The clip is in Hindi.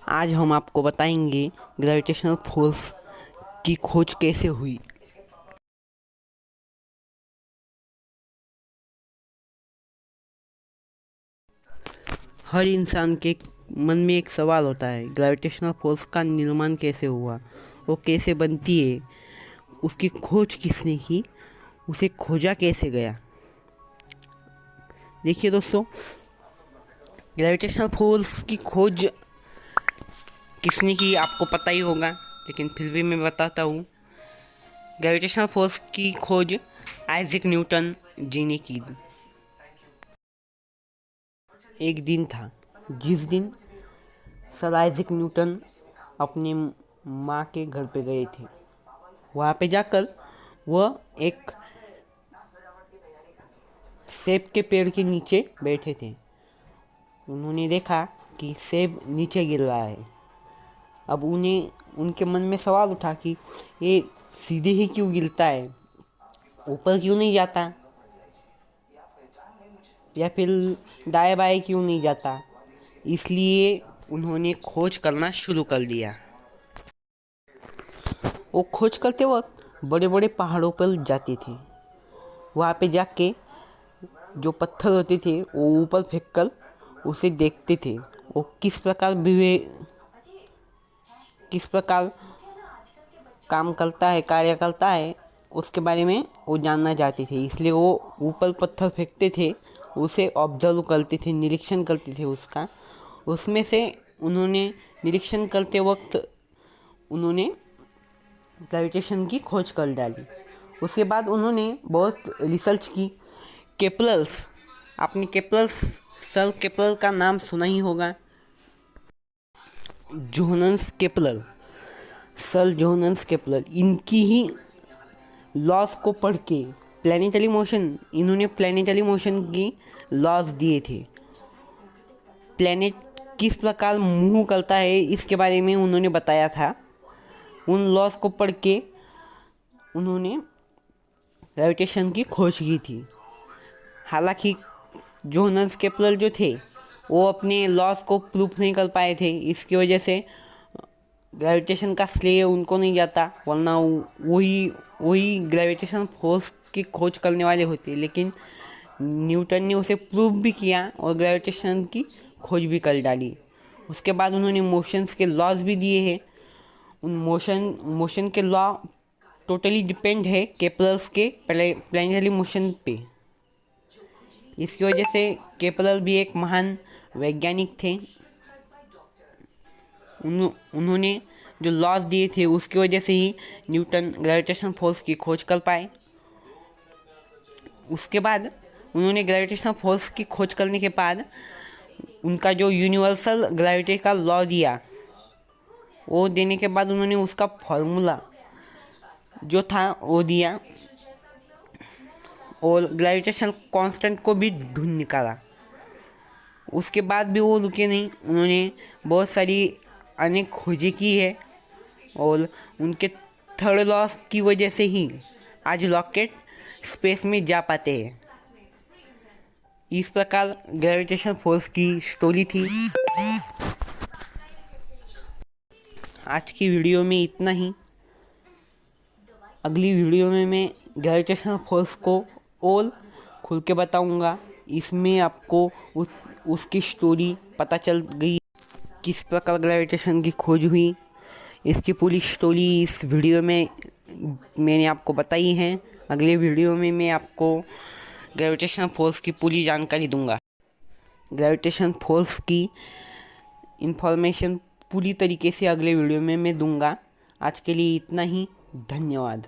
आज हम आपको बताएंगे ग्रेविटेशनल फोर्स की खोज कैसे हुई। हर इंसान के मन में एक सवाल होता है, ग्रेविटेशनल फोर्स का निर्माण कैसे हुआ, वो कैसे बनती है, उसकी खोज किसने की, उसे खोजा कैसे गया। देखिए दोस्तों, ग्रेविटेशनल फोर्स की खोज किसने की आपको पता ही होगा, लेकिन फिर भी मैं बताता हूँ। ग्रेविटेशनल फोर्स की खोज आइजैक न्यूटन जी ने की। एक दिन था जिस दिन सर आइजैक न्यूटन अपने माँ के घर पे गए थे। वहाँ पे जाकर वह एक सेब के पेड़ के नीचे बैठे थे। उन्होंने देखा कि सेब नीचे गिर रहा है। अब उनके मन में सवाल उठा कि ये सीधे ही क्यों गिरता है, ऊपर क्यों नहीं जाता, या फिर दाएं बाएं क्यों नहीं जाता। इसलिए उन्होंने खोज करना शुरू कर दिया। वो खोज करते वक्त बड़े बड़े पहाड़ों पर जाते थे। वहाँ पे जाके जो पत्थर होते थे वो ऊपर फेंक कर उसे देखते थे। वो किस प्रकार काम करता है, कार्य करता है, उसके बारे में वो जानना चाहते थे। इसलिए वो ऊपर पत्थर फेंकते थे, उसे ऑब्जर्व करते थे, निरीक्षण करते थे उसका। उसमें से उन्होंने निरीक्षण करते वक्त उन्होंने ग्रेविटेशन की खोज कर डाली। उसके बाद उन्होंने बहुत रिसर्च की। केपलर्स, आपने सर केपलर का नाम सुना ही होगा। Johannes Kepler, sir Johannes Kepler, इनकी ही लॉज को पढ़ के इन्होंने प्लैनेटरी मोशन की लॉज दिए थे। प्लैनेट किस प्रकार मूव करता है इसके बारे में उन्होंने बताया था। उन लॉज को पढ़ के उन्होंने ग्रेविटेशन की खोज की थी। हालांकि जोहानस केपलर जो थे वो अपने लॉज को प्रूफ नहीं कर पाए थे। इसकी वजह से ग्रेविटेशन का श्रेय उनको नहीं जाता, वरना वही ग्रेविटेशन फोर्स की खोज करने वाले होते। लेकिन न्यूटन ने उसे प्रूफ भी किया और ग्रेविटेशन की खोज भी कर डाली। उसके बाद उन्होंने मोशंस के लॉज भी दिए हैं। उन मोशन के लॉ टोटली डिपेंड है केपलर्स के प्लैनेटरी मोशन पे। इसकी वजह से केपलर भी एक महान वैज्ञानिक थे। उन्होंने जो लॉज दिए थे उसकी वजह से ही न्यूटन ग्रेविटेशन फोर्स की खोज कर पाए। उसके बाद उन्होंने ग्रेविटेशन फोर्स की खोज करने के बाद उनका जो यूनिवर्सल ग्रेविटी का लॉ दिया, वो देने के बाद उन्होंने उसका फॉर्मूला जो था वो दिया और ग्रेविटेशन कांस्टेंट को भी ढूंढ निकाला। उसके बाद भी वो रुके नहीं, उन्होंने बहुत सारी अनेक खोजें की है और उनके थर्ड लॉ की वजह से ही आज रॉकेट स्पेस में जा पाते हैं। इस प्रकार ग्रेविटेशन फोर्स की स्टोरी थी। आज की वीडियो में इतना ही। अगली वीडियो में मैं ग्रेविटेशन फोर्स को और खुल के बताऊंगा। इसमें आपको उसकी स्टोरी पता चल गई, किस प्रकार ग्रेविटेशन की खोज हुई। इसकी पूरी स्टोरी इस वीडियो में मैंने आपको बताई है। अगले वीडियो में मैं आपको ग्रेविटेशन फोर्स की पूरी जानकारी दूंगा। ग्रेविटेशन फोर्स की इंफॉर्मेशन पूरी तरीके से अगले वीडियो में मैं दूंगा। आज के लिए इतना ही। धन्यवाद।